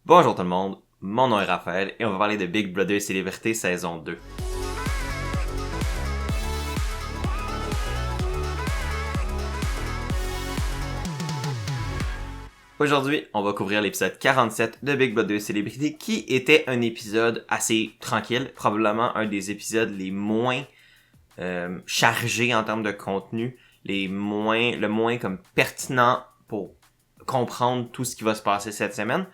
Bonjour tout le monde, mon nom est Raphaël et on va parler de Big Brother Célébrité saison 2. Aujourd'hui, on va couvrir l'épisode 47 de Big Brother Célébrité qui était un épisode assez tranquille, probablement un des épisodes les moins chargés en termes de contenu, le moins comme pertinent pour comprendre tout ce qui va se passer cette semaine.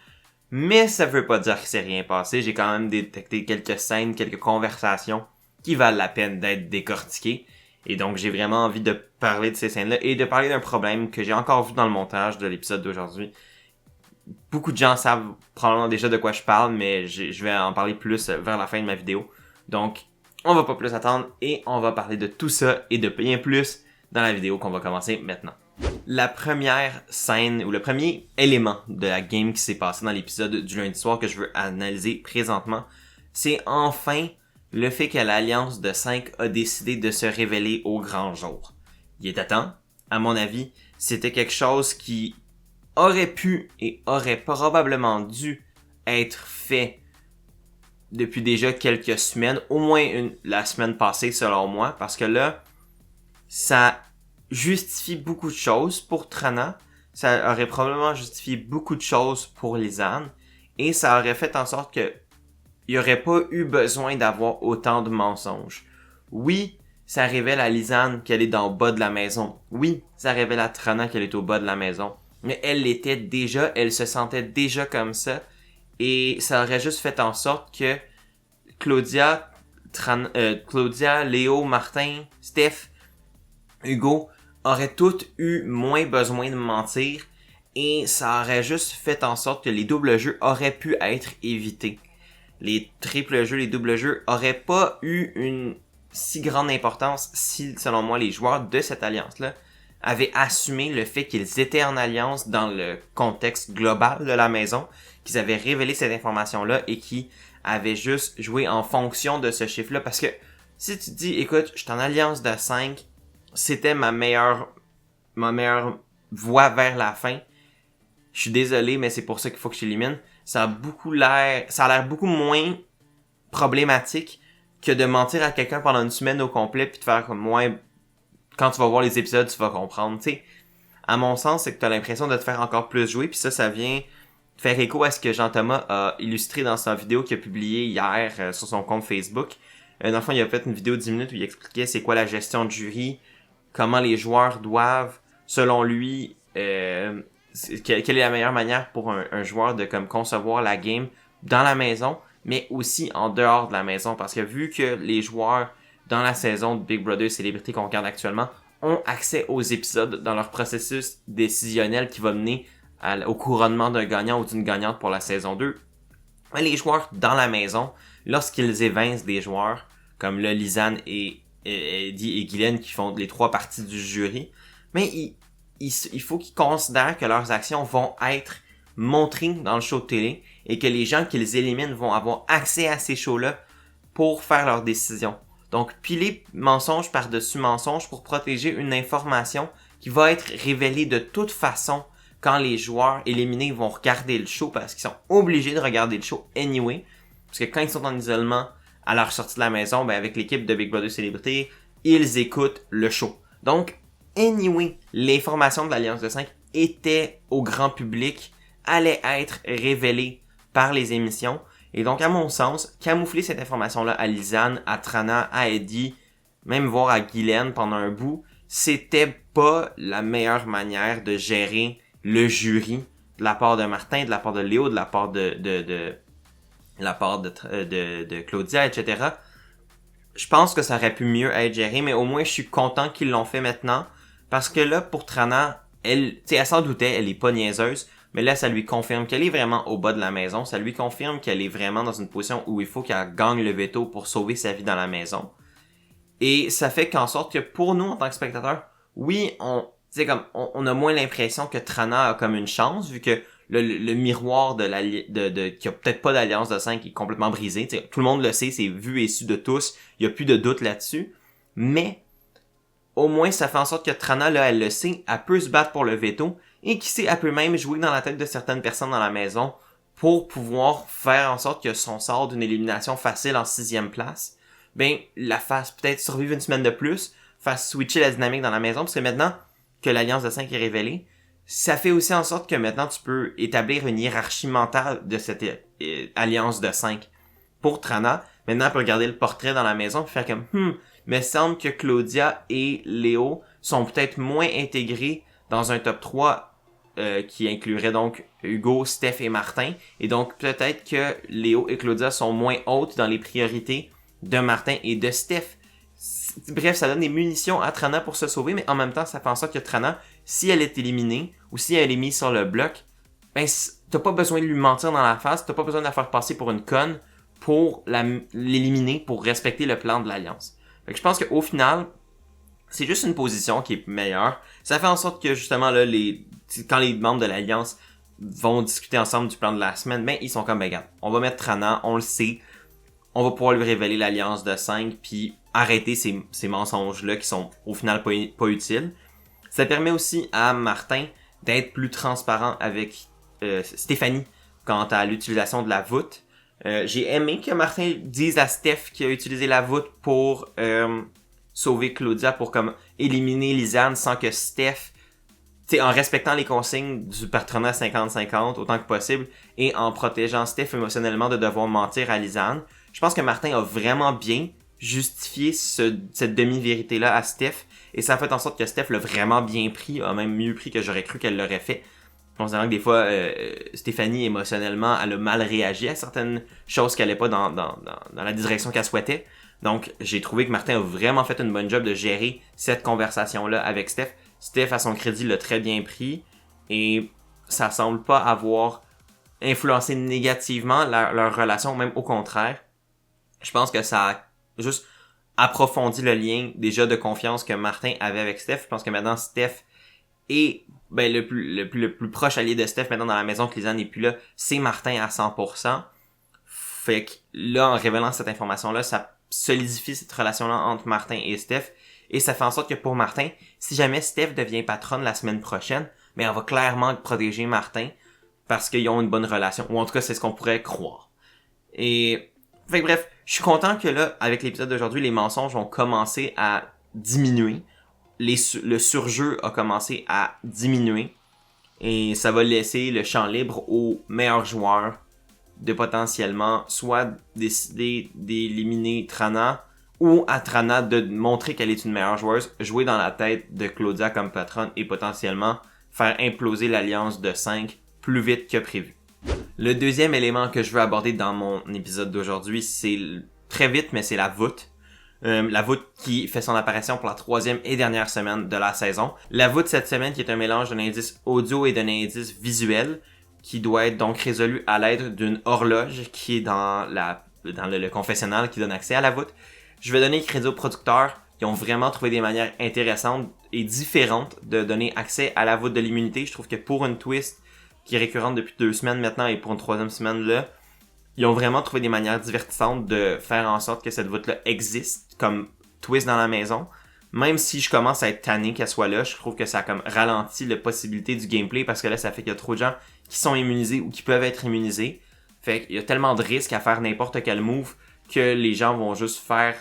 Mais ça veut pas dire qu'il s'est rien passé. J'ai quand même détecté quelques scènes, quelques conversations qui valent la peine d'être décortiquées. Et donc, j'ai vraiment envie de parler de ces scènes-là et de parler d'un problème que j'ai encore vu dans le montage de l'épisode d'aujourd'hui. Beaucoup de gens savent probablement déjà de quoi je parle, mais je vais en parler plus vers la fin de ma vidéo. Donc, on va pas plus attendre et on va parler de tout ça et de bien plus dans la vidéo qu'on va commencer maintenant. La première scène ou le premier élément de la game qui s'est passé dans l'épisode du lundi soir que je veux analyser présentement, c'est enfin le fait que l'Alliance de 5 a décidé de se révéler au grand jour. Il était temps, à mon avis, c'était quelque chose qui aurait pu et aurait probablement dû être fait depuis déjà quelques semaines, au moins la semaine passée selon moi, parce que là, ça justifie beaucoup de choses pour Trana, ça aurait probablement justifié beaucoup de choses pour Lisanne, et ça aurait fait en sorte que il n'y aurait pas eu besoin d'avoir autant de mensonges. Oui, ça révèle à Lisanne qu'elle est dans le bas de la maison. Oui, ça révèle à Trana qu'elle est au bas de la maison. Mais elle l'était déjà, elle se sentait déjà comme ça, et ça aurait juste fait en sorte que Claudia, Léo, Martin, Steph, Hugo auraient toutes eu moins besoin de mentir et ça aurait juste fait en sorte que les doubles jeux auraient pu être évités. Les triples jeux, les doubles jeux auraient pas eu une si grande importance si, selon moi, les joueurs de cette alliance-là avaient assumé le fait qu'ils étaient en alliance dans le contexte global de la maison, qu'ils avaient révélé cette information-là et qui avaient juste joué en fonction de ce chiffre-là. Parce que si tu te dis, écoute, je suis en alliance de 5, c'était ma meilleure voie vers la fin. Je suis désolé, mais c'est pour ça qu'il faut que je l'élimine. Ça a l'air beaucoup moins problématique que de mentir à quelqu'un pendant une semaine au complet puis de faire comme moi, quand tu vas voir les épisodes, tu vas comprendre. Tu sais, à mon sens, c'est que tu as l'impression de te faire encore plus jouer puis ça vient faire écho à ce que Jean-Thomas a illustré dans sa vidéo qu'il a publiée hier sur son compte Facebook. Dans le fond, il a fait une vidéo de 10 minutes où il expliquait c'est quoi la gestion de jury, comment les joueurs doivent, selon lui, quelle est la meilleure manière pour un joueur de comme concevoir la game dans la maison, mais aussi en dehors de la maison. Parce que vu que les joueurs dans la saison de Big Brother Célébrité qu'on regarde actuellement ont accès aux épisodes dans leur processus décisionnel qui va mener au couronnement d'un gagnant ou d'une gagnante pour la saison 2, les joueurs dans la maison, lorsqu'ils évincent des joueurs, comme là, Lisanne et Eddie et Guylaine qui font les 3 parties du jury, mais il faut qu'ils considèrent que leurs actions vont être montrées dans le show de télé et que les gens qu'ils éliminent vont avoir accès à ces shows-là pour faire leurs décisions. Donc, piler mensonge par-dessus mensonge pour protéger une information qui va être révélée de toute façon quand les joueurs éliminés vont regarder le show parce qu'ils sont obligés de regarder le show anyway. Parce que quand ils sont en isolement à leur sortie de la maison, ben avec l'équipe de Big Brother Célébrité, ils écoutent le show. Donc, anyway, l'information de l'Alliance de 5 était au grand public, allait être révélée par les émissions. Et donc, à mon sens, camoufler cette information-là à Lisanne, à Trana, à Eddie, même voir à Guylaine pendant un bout, c'était pas la meilleure manière de gérer le jury de la part de Martin, de la part de Léo, de la part de Claudia, etc. Je pense que ça aurait pu mieux être géré, mais au moins je suis content qu'ils l'ont fait maintenant, parce que là, pour Trana, elle s'en doutait, elle est pas niaiseuse, mais là, ça lui confirme qu'elle est vraiment au bas de la maison, ça lui confirme qu'elle est vraiment dans une position où il faut qu'elle gagne le veto pour sauver sa vie dans la maison. Et ça fait qu'en sorte que pour nous, en tant que spectateurs, oui, on a moins l'impression que Trana a comme une chance, vu que le miroir qui a peut-être pas d'alliance de 5 est complètement brisé. T'sais, tout le monde le sait, c'est vu et su de tous. Il y a plus de doute là-dessus. Mais, au moins, ça fait en sorte que Trana, là, elle le sait, elle peut se battre pour le veto. Et qui sait, elle peut même jouer dans la tête de certaines personnes dans la maison pour pouvoir faire en sorte que son sort d'une élimination facile en 6e place, ben, la fasse peut-être survivre une semaine de plus, fasse switcher la dynamique dans la maison, parce que maintenant que l'Alliance de 5 est révélée, ça fait aussi en sorte que maintenant tu peux établir une hiérarchie mentale de cette Alliance de 5. Pour Trana, maintenant elle peut regarder le portrait dans la maison et faire comme mais semble que Claudia et Léo sont peut-être moins intégrés dans un top 3 qui inclurait donc Hugo, Steph et Martin. Et donc peut-être que Léo et Claudia sont moins hautes dans les priorités de Martin et de Steph. Bref, ça donne des munitions à Trana pour se sauver, mais en même temps, ça fait en sorte que Trana, si elle est éliminée ou si elle est mise sur le bloc, ben t'as pas besoin de lui mentir dans la face, t'as pas besoin de la faire passer pour une conne pour l'éliminer, pour respecter le plan de l'Alliance. Fait que je pense qu'au final, c'est juste une position qui est meilleure. Ça fait en sorte que justement là, quand les membres de l'Alliance vont discuter ensemble du plan de la semaine, ben ils sont comme, ben regarde, on va mettre Trana, on le sait, on va pouvoir lui révéler l'Alliance de 5, puis arrêter ces mensonges-là qui sont au final pas utiles. Ça permet aussi à Martin d'être plus transparent avec Stéphanie quant à l'utilisation de la voûte. J'ai aimé que Martin dise à Steph qu'il a utilisé la voûte pour sauver Claudia, pour comme éliminer Lisanne sans que Steph, en respectant les consignes du patronat 50-50 autant que possible et en protégeant Steph émotionnellement de devoir mentir à Lisanne. Je pense que Martin a vraiment bien justifié cette demi-vérité-là à Steph, et ça a fait en sorte que Steph l'a vraiment bien pris, a même mieux pris que j'aurais cru qu'elle l'aurait fait. Considérant que des fois, Stéphanie, émotionnellement, elle a mal réagi à certaines choses qu'elle n'allait pas dans la direction qu'elle souhaitait. Donc, j'ai trouvé que Martin a vraiment fait une bonne job de gérer cette conversation-là avec Steph. Steph, à son crédit, l'a très bien pris, et ça semble pas avoir influencé négativement leur relation, même au contraire. Je pense que ça a juste approfondi le lien déjà de confiance que Martin avait avec Steph. Je pense que maintenant Steph est le plus proche allié de Steph maintenant dans la maison, que Lisanne n'est plus là, c'est Martin à 100%. Fait que là, en révélant cette information-là, ça solidifie cette relation-là entre Martin et Steph. Et ça fait en sorte que pour Martin, si jamais Steph devient patronne la semaine prochaine, mais elle va clairement protéger Martin parce qu'ils ont une bonne relation. Ou en tout cas, c'est ce qu'on pourrait croire. Et fait que bref, je suis content que là, avec l'épisode d'aujourd'hui, les mensonges ont commencé à diminuer. Le surjeu a commencé à diminuer. Et ça va laisser le champ libre aux meilleurs joueurs de potentiellement soit décider d'éliminer Trana, ou à Trana de montrer qu'elle est une meilleure joueuse, jouer dans la tête de Claudia comme patronne et potentiellement faire imploser l'Alliance de 5 plus vite que prévu. Le deuxième élément que je veux aborder dans mon épisode d'aujourd'hui, c'est très vite, mais c'est la voûte. La voûte qui fait son apparition pour la 3e et dernière semaine de la saison. La voûte cette semaine qui est un mélange d'un indice audio et d'un indice visuel qui doit être donc résolu à l'aide d'une horloge qui est dans le confessionnal qui donne accès à la voûte. Je vais donner crédit aux producteurs qui ont vraiment trouvé des manières intéressantes et différentes de donner accès à la voûte de l'immunité. Je trouve que pour une twist qui est récurrente depuis 2 semaines maintenant et pour une 3e semaine là, ils ont vraiment trouvé des manières divertissantes de faire en sorte que cette voûte-là existe comme twist dans la maison. Même si je commence à être tanné qu'elle soit là, je trouve que ça a comme ralenti la possibilité du gameplay parce que là, ça fait qu'il y a trop de gens qui sont immunisés ou qui peuvent être immunisés. Fait qu'il y a tellement de risques à faire n'importe quel move que les gens vont juste faire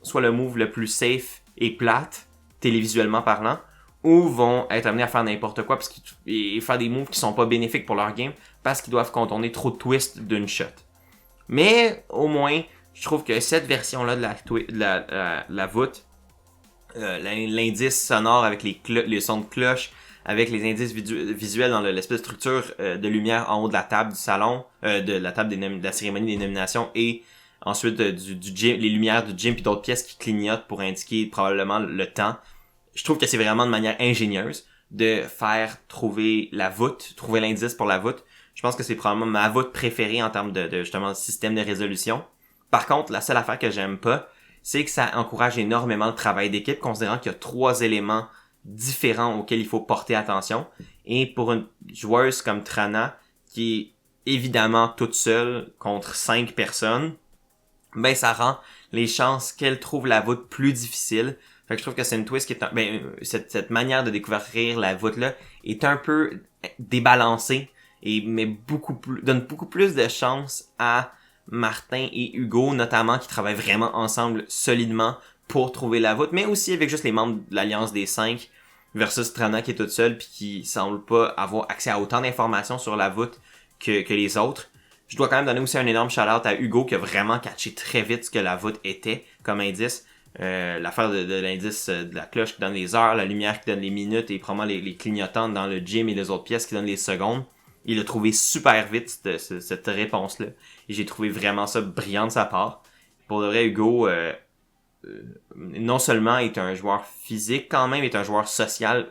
soit le move le plus safe et plate, télévisuellement parlant, ou vont être amenés à faire n'importe quoi et faire des moves qui sont pas bénéfiques pour leur game parce qu'ils doivent contourner trop de twists d'une shot. Mais au moins, je trouve que cette version-là de la voûte, l'indice sonore avec les sons de cloche, avec les indices visuels dans l'espèce de structure de lumière en haut de la table du salon, de la table de la cérémonie des nominations, et ensuite du gym, les lumières du gym puis d'autres pièces qui clignotent pour indiquer probablement le temps. Je trouve que c'est vraiment de manière ingénieuse de faire trouver la voûte, trouver l'indice pour la voûte. Je pense que c'est probablement ma voûte préférée en termes de justement système de résolution. Par contre, la seule affaire que j'aime pas, c'est que ça encourage énormément le travail d'équipe, considérant qu'il y a 3 éléments différents auxquels il faut porter attention. Et pour une joueuse comme Trana, qui est évidemment toute seule contre 5 personnes, ben ça rend les chances qu'elle trouve la voûte plus difficile. Fait que je trouve que c'est une twist qui est cette manière de découvrir la voûte là est un peu débalancée donne beaucoup plus de chance à Martin et Hugo, notamment, qui travaillent vraiment ensemble solidement pour trouver la voûte, mais aussi avec juste les membres de l'Alliance des 5 versus Trana qui est toute seule puis qui semble pas avoir accès à autant d'informations sur la voûte que les autres. Je dois quand même donner aussi un énorme shout-out à Hugo qui a vraiment catché très vite ce que la voûte était comme indice. L'affaire de l'indice de la cloche qui donne les heures, la lumière qui donne les minutes et probablement les clignotants dans le gym et les autres pièces qui donnent les secondes. Il a trouvé super vite cette réponse-là. Et j'ai trouvé vraiment ça brillant de sa part. Pour de vrai, Hugo, non seulement est un joueur physique, quand même est un joueur social,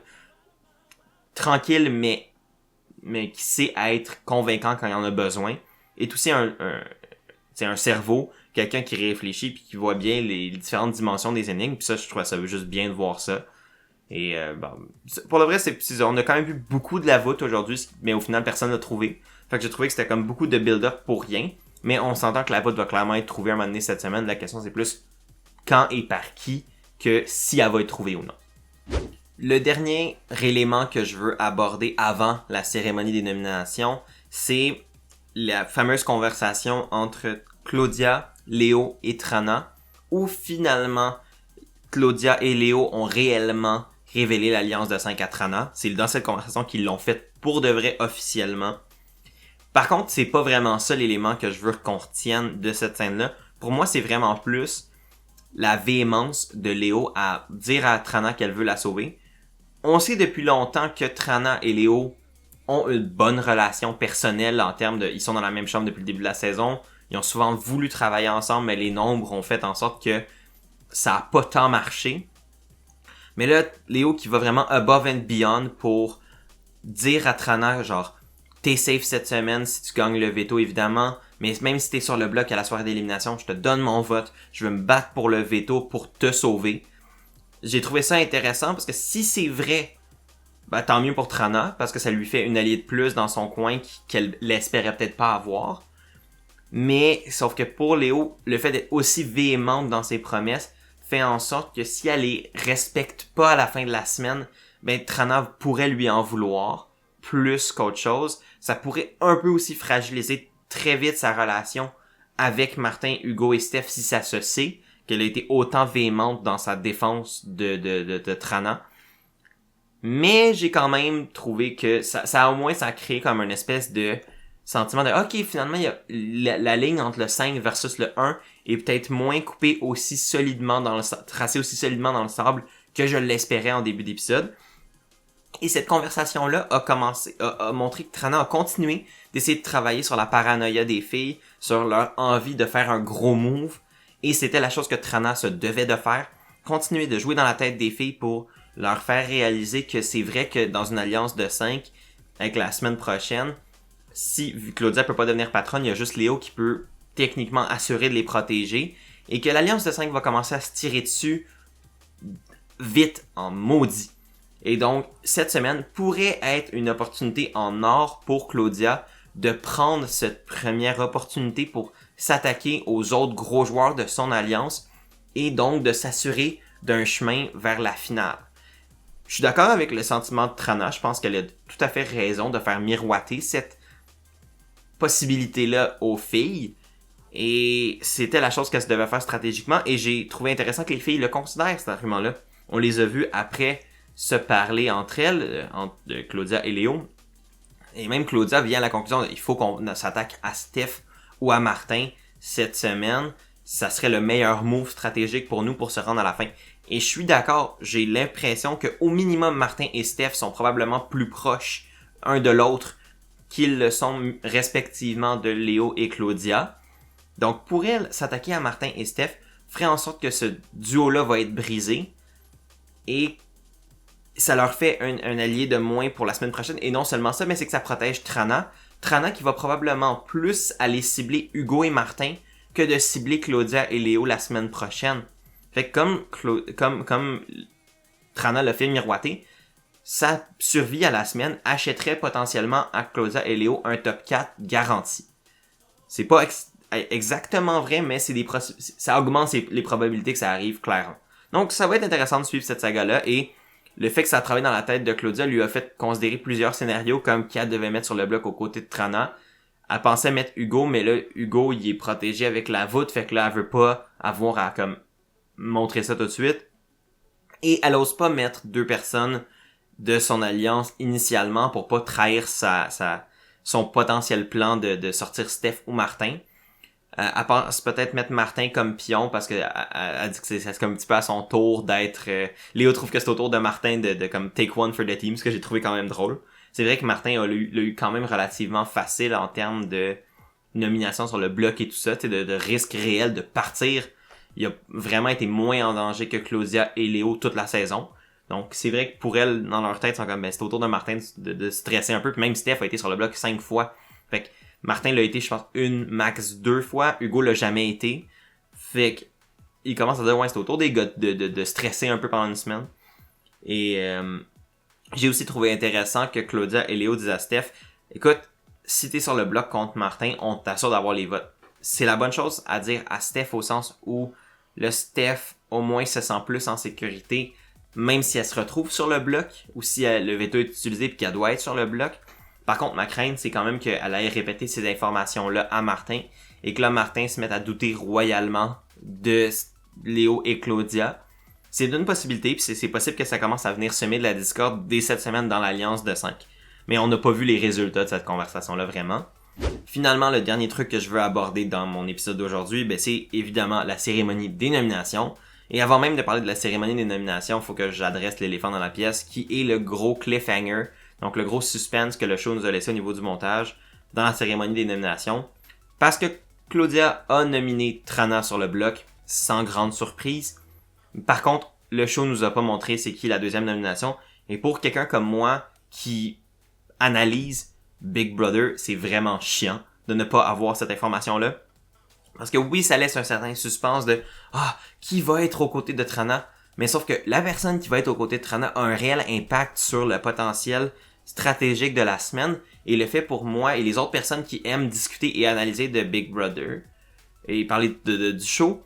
tranquille, mais qui sait être convaincant quand il en a besoin. Est aussi un cerveau, quelqu'un qui réfléchit puis qui voit bien les différentes dimensions des énigmes. Puis ça, je trouve ça veut juste bien de voir ça. Et pour le vrai, on a quand même vu beaucoup de la voûte aujourd'hui, mais au final, personne l'a trouvé. Fait que j'ai trouvé que c'était comme beaucoup de build-up pour rien. Mais on s'entend que la voûte va clairement être trouvée à un moment donné cette semaine. La question, c'est plus quand et par qui que si elle va être trouvée ou non. Le dernier élément que je veux aborder avant la cérémonie des nominations, c'est la fameuse conversation entre Claudia, Léo et Trana, où finalement Claudia et Léo ont réellement révélé l'alliance de 5 à Trana. C'est dans cette conversation qu'ils l'ont faite pour de vrai officiellement. Par contre, c'est pas vraiment ça l'élément que je veux qu'on retienne de cette scène-là. Pour moi, c'est vraiment plus la véhémence de Léo à dire à Trana qu'elle veut la sauver. On sait depuis longtemps que Trana et Léo ont une bonne relation personnelle en termes de... Ils sont dans la même chambre depuis le début de la saison. Ils ont souvent voulu travailler ensemble, mais les nombres ont fait en sorte que ça a pas tant marché. Mais là, Léo qui va vraiment above and beyond pour dire à Trana, genre, t'es safe cette semaine si tu gagnes le veto, évidemment. Mais même si t'es sur le bloc à la soirée d'élimination, je te donne mon vote. Je veux me battre pour le veto pour te sauver. J'ai trouvé ça intéressant parce que si c'est vrai, ben, tant mieux pour Trana, parce que ça lui fait une alliée de plus dans son coin qu'elle l'espérait peut-être pas avoir. Mais, sauf que pour Léo, le fait d'être aussi véhémente dans ses promesses fait en sorte que si elle les respecte pas à la fin de la semaine, ben Trana pourrait lui en vouloir plus qu'autre chose. Ça pourrait un peu aussi fragiliser très vite sa relation avec Martin, Hugo et Steph si ça se sait qu'elle a été autant véhémente dans sa défense de Trana. Mais j'ai quand même trouvé que ça au moins ça a créé comme une espèce de sentiment de ok, finalement il y a la ligne entre le 5 versus le 1 est peut-être moins coupée aussi solidement tracée aussi solidement dans le sable que je l'espérais en début d'épisode. Et cette conversation-là a montré que Trana a continué d'essayer de travailler sur la paranoïa des filles, sur leur envie de faire un gros move. Et c'était la chose que Trana se devait de faire. Continuer de jouer dans la tête des filles pour leur faire réaliser que c'est vrai que dans une alliance de 5, avec la semaine prochaine, si Claudia peut pas devenir patronne, il y a juste Léo qui peut techniquement assurer de les protéger. Et que l'alliance de 5 va commencer à se tirer dessus vite en maudit. Et donc, cette semaine pourrait être une opportunité en or pour Claudia de prendre cette première opportunité pour s'attaquer aux autres gros joueurs de son alliance et donc de s'assurer d'un chemin vers la finale. Je suis d'accord avec le sentiment de Trana, je pense qu'elle a tout à fait raison de faire miroiter cette possibilité-là aux filles et c'était la chose qu'elle se devait faire stratégiquement et j'ai trouvé intéressant que les filles le considèrent, cet argument-là. On les a vus après se parler entre elles, entre Claudia et Léo. Et même Claudia vient à la conclusion il faut qu'on s'attaque à Steph ou à Martin cette semaine. Ça serait le meilleur move stratégique pour nous pour se rendre à la fin. Et je suis d'accord, j'ai l'impression que au minimum Martin et Steph sont probablement plus proches un de l'autre qu'ils le sont respectivement de Léo et Claudia. Donc pour elle, s'attaquer à Martin et Steph ferait en sorte que ce duo-là va être brisé. Et ça leur fait un allié de moins pour la semaine prochaine. Et non seulement ça, mais c'est que ça protège Trana. Trana qui va probablement plus aller cibler Hugo et Martin que de cibler Claudia et Léo la semaine prochaine. Fait que comme Trana l'a fait miroiter, sa survie à la semaine achèterait potentiellement à Claudia et Léo un top 4 garanti. C'est pas exactement vrai, mais ça augmente les probabilités que ça arrive clairement. Donc ça va être intéressant de suivre cette saga-là et le fait que ça travaille dans la tête de Claudia lui a fait considérer plusieurs scénarios comme qu'elle devait mettre sur le bloc aux côtés de Trana. Elle pensait mettre Hugo, mais là, Hugo, il est protégé avec la voûte, fait que là, elle veut pas avoir à, comme, montrer ça tout de suite. Et elle ose pas mettre 2 personnes de son alliance initialement pour pas trahir son potentiel plan de sortir Steph ou Martin. Elle pense peut-être mettre Martin comme pion parce que elle dit que c'est comme un petit peu à son tour d'être... Léo trouve que c'est au tour de Martin de comme take one for the team, ce que j'ai trouvé quand même drôle. C'est vrai que Martin l'a eu quand même relativement facile en termes de nomination sur le bloc et tout ça, de risque réel de partir. Il a vraiment été moins en danger que Claudia et Léo toute la saison. Donc c'est vrai que pour elles, dans leur tête, ils sont comme c'est au tour de Martin de stresser un peu. Puis même Steph a été sur le bloc 5 fois. Fait que Martin l'a été, je pense, 2 fois. Hugo l'a jamais été. Fait que il commence à dire ouais, c'est au tour des gars de stresser un peu pendant une semaine. Et j'ai aussi trouvé intéressant que Claudia et Léo disent à Steph, écoute, si t'es sur le bloc contre Martin, on t'assure d'avoir les votes. C'est la bonne chose à dire à Steph au sens où le Steph au moins se sent plus en sécurité, même si elle se retrouve sur le bloc ou si le veto est utilisé et qu'elle doit être sur le bloc. Par contre, ma crainte, c'est quand même qu'elle aille répéter ces informations-là à Martin et que là, Martin se mette à douter royalement de Léo et Claudia. C'est une possibilité, puis c'est possible que ça commence à venir semer de la discorde dès cette semaine dans l'Alliance de 5. Mais on n'a pas vu les résultats de cette conversation-là vraiment. Finalement, le dernier truc que je veux aborder dans mon épisode d'aujourd'hui, c'est évidemment la cérémonie des nominations. Et avant même de parler de la cérémonie des nominations, il faut que j'adresse l'éléphant dans la pièce, qui est le gros cliffhanger, donc le gros suspense que le show nous a laissé au niveau du montage dans la cérémonie des nominations. Parce que Claudia a nominé Trana sur le bloc, sans grande surprise. Par contre, le show nous a pas montré c'est qui la deuxième nomination. Et pour quelqu'un comme moi qui analyse Big Brother, c'est vraiment chiant de ne pas avoir cette information-là. Parce que oui, ça laisse un certain suspense de qui va être aux côtés de Trana? Mais sauf que la personne qui va être aux côtés de Trana a un réel impact sur le potentiel stratégique de la semaine. Et le fait pour moi et les autres personnes qui aiment discuter et analyser de Big Brother et parler du show,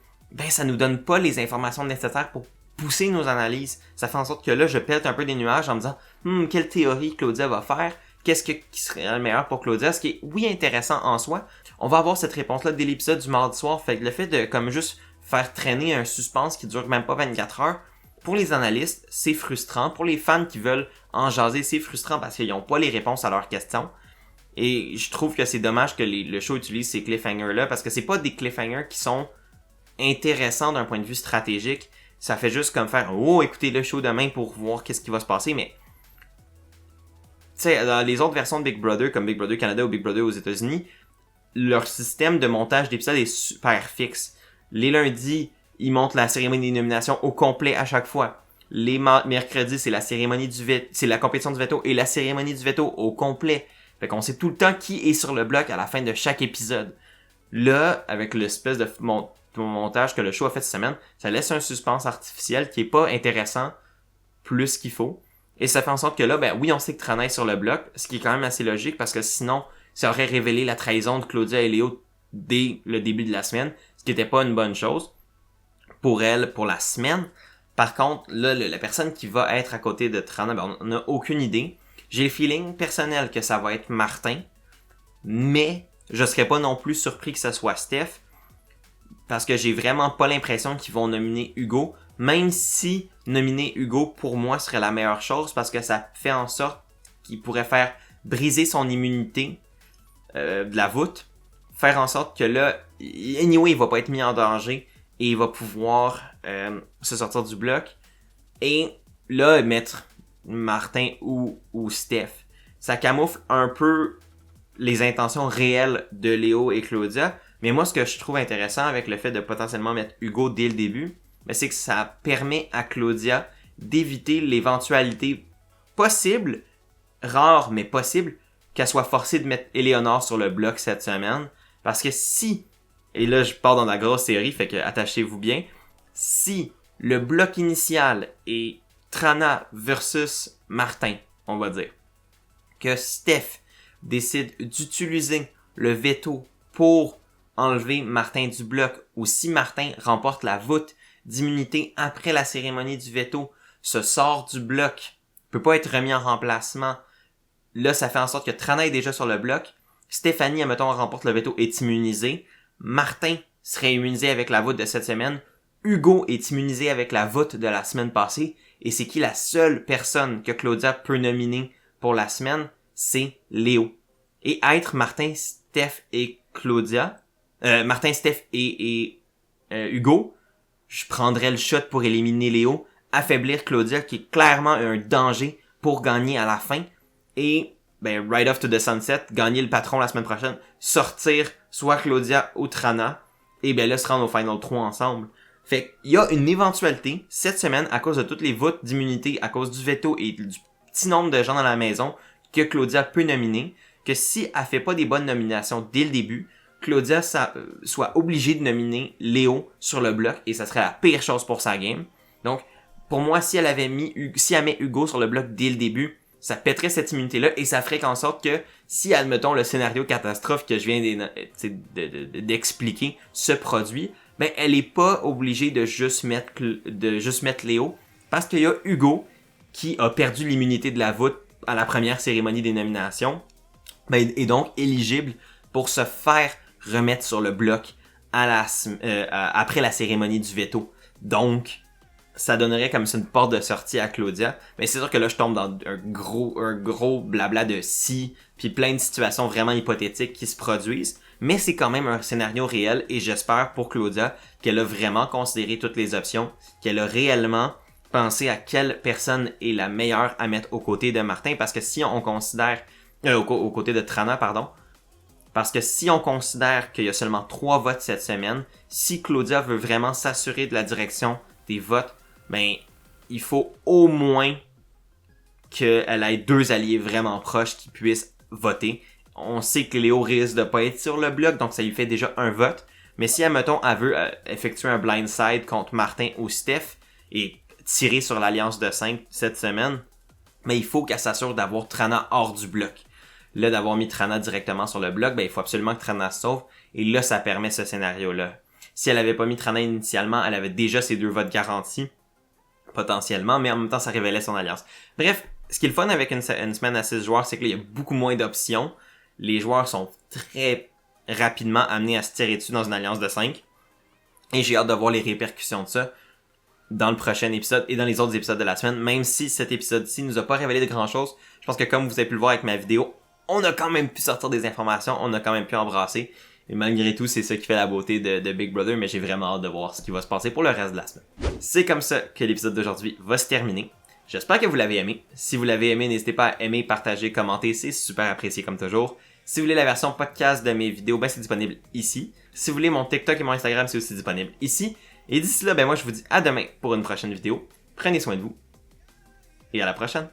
ça nous donne pas les informations nécessaires pour pousser nos analyses. Ça fait en sorte que là, je pète un peu des nuages en me disant quelle théorie Claudia va faire? Qu'est-ce qui serait le meilleur pour Claudia? Ce qui est, oui, intéressant en soi. On va avoir cette réponse-là dès l'épisode du mardi soir. Fait que le fait de comme juste faire traîner un suspense qui dure même pas 24 heures, pour les analystes, c'est frustrant. Pour les fans qui veulent en jaser, c'est frustrant parce qu'ils n'ont pas les réponses à leurs questions. Et je trouve que c'est dommage que le show utilise ces cliffhangers-là parce que c'est pas des cliffhangers qui sont intéressants d'un point de vue stratégique. Ça fait juste comme faire écoutez le show demain pour voir qu'est-ce qui va se passer, mais tu sais, dans les autres versions de Big Brother, comme Big Brother Canada ou Big Brother aux États-Unis, leur système de montage d'épisodes est super fixe. Les lundis, ils montent la cérémonie des nominations au complet à chaque fois. Les mercredis, c'est la cérémonie c'est la compétition du veto et la cérémonie du veto au complet. Fait qu'on sait tout le temps qui est sur le bloc à la fin de chaque épisode. Là, avec l'espèce de montage que le show a fait cette semaine, ça laisse un suspense artificiel qui est pas intéressant plus qu'il faut. Et ça fait en sorte que là, oui, on sait que Trana est sur le bloc, ce qui est quand même assez logique parce que sinon, ça aurait révélé la trahison de Claudia et Léo dès le début de la semaine, ce qui était pas une bonne chose pour elle, pour la semaine. Par contre, là, la personne qui va être à côté de Trana, on n'a aucune idée. J'ai le feeling personnel que ça va être Martin, mais je serais pas non plus surpris que ce soit Steph, parce que j'ai vraiment pas l'impression qu'ils vont nominer Hugo, même si nominer Hugo pour moi serait la meilleure chose, parce que ça fait en sorte qu'il pourrait faire briser son immunité de la voûte, faire en sorte que là, anyway, il va pas être mis en danger et il va pouvoir se sortir du bloc. Et là, mettre Martin ou Steph, ça camoufle un peu les intentions réelles de Léo et Claudia. Mais moi, ce que je trouve intéressant avec le fait de potentiellement mettre Hugo dès le début, c'est que ça permet à Claudia d'éviter l'éventualité possible, rare mais possible, qu'elle soit forcée de mettre Éléonore sur le bloc cette semaine. Parce que si, et là je pars dans la grosse série, fait que attachez-vous bien, si le bloc initial est Trana versus Martin, on va dire, que Steph décide d'utiliser le veto pour enlever Martin du bloc, ou si Martin remporte la voûte d'immunité après la cérémonie du veto, se sort du bloc, peut pas être remis en remplacement. Là, ça fait en sorte que Trana est déjà sur le bloc. Stéphanie, admettons, remporte le veto, est immunisée. Martin serait immunisé avec la voûte de cette semaine. Hugo est immunisé avec la voûte de la semaine passée. Et c'est qui la seule personne que Claudia peut nominer pour la semaine? C'est Léo. Et être Martin, Steph et Claudia, Martin, Steph et Hugo, je prendrais le shot pour éliminer Léo, affaiblir Claudia qui est clairement un danger pour gagner à la fin. Et right off to the sunset, gagner le patron la semaine prochaine, sortir soit Claudia ou Trana, et là se rendre au Final 3 ensemble. Fait qu'il y a une éventualité, cette semaine, à cause de toutes les votes d'immunité, à cause du veto et du petit nombre de gens dans la maison, que Claudia peut nominer, que si elle fait pas des bonnes nominations dès le début, Claudia soit obligée de nominer Léo sur le bloc, et ça serait la pire chose pour sa game. Donc, pour moi, si elle met Hugo sur le bloc dès le début, ça pèterait cette immunité-là et ça ferait qu'en sorte que si, admettons, le scénario catastrophe que je viens d'expliquer se produit, elle est pas obligée de juste mettre Léo parce qu'il y a Hugo qui a perdu l'immunité de la voûte à la première cérémonie des nominations est donc éligible pour se faire remettre sur le bloc après la cérémonie du veto. Donc, ça donnerait comme ça une porte de sortie à Claudia. Mais c'est sûr que là, je tombe dans un gros blabla de si, puis plein de situations vraiment hypothétiques qui se produisent. Mais c'est quand même un scénario réel et j'espère pour Claudia qu'elle a vraiment considéré toutes les options, qu'elle a réellement pensé à quelle personne est la meilleure à mettre aux côtés de Martin, parce que si on considère, aux côtés de Trana, pardon, parce que si on considère qu'il y a seulement 3 votes cette semaine, si Claudia veut vraiment s'assurer de la direction des votes, il faut au moins qu'elle ait 2 alliés vraiment proches qui puissent voter. On sait que Léo risque de pas être sur le bloc, donc ça lui fait déjà un vote. Mais si, admettons, elle veut effectuer un blindside contre Martin ou Steph et tirer sur l'alliance de 5 cette semaine, il faut qu'elle s'assure d'avoir Trana hors du bloc. Là, d'avoir mis Trana directement sur le bloc, il faut absolument que Trana se sauve. Et là, ça permet ce scénario-là. Si elle avait pas mis Trana initialement, elle avait déjà ses 2 votes garantis. Potentiellement, mais en même temps, ça révélait son alliance. Bref, ce qui est le fun avec une semaine à 6 joueurs, c'est qu'il y a beaucoup moins d'options. Les joueurs sont très rapidement amenés à se tirer dessus dans une alliance de 5. Et j'ai hâte de voir les répercussions de ça dans le prochain épisode et dans les autres épisodes de la semaine. Même si cet épisode-ci nous a pas révélé de grand-chose, je pense que comme vous avez pu le voir avec ma vidéo, on a quand même pu sortir des informations, on a quand même pu embrasser. Et malgré tout, c'est ça qui fait la beauté de Big Brother, mais j'ai vraiment hâte de voir ce qui va se passer pour le reste de la semaine. C'est comme ça que l'épisode d'aujourd'hui va se terminer. J'espère que vous l'avez aimé. Si vous l'avez aimé, n'hésitez pas à aimer, partager, commenter, c'est super apprécié comme toujours. Si vous voulez la version podcast de mes vidéos, c'est disponible ici. Si vous voulez mon TikTok et mon Instagram, c'est aussi disponible ici. Et d'ici là, moi je vous dis à demain pour une prochaine vidéo. Prenez soin de vous. Et à la prochaine.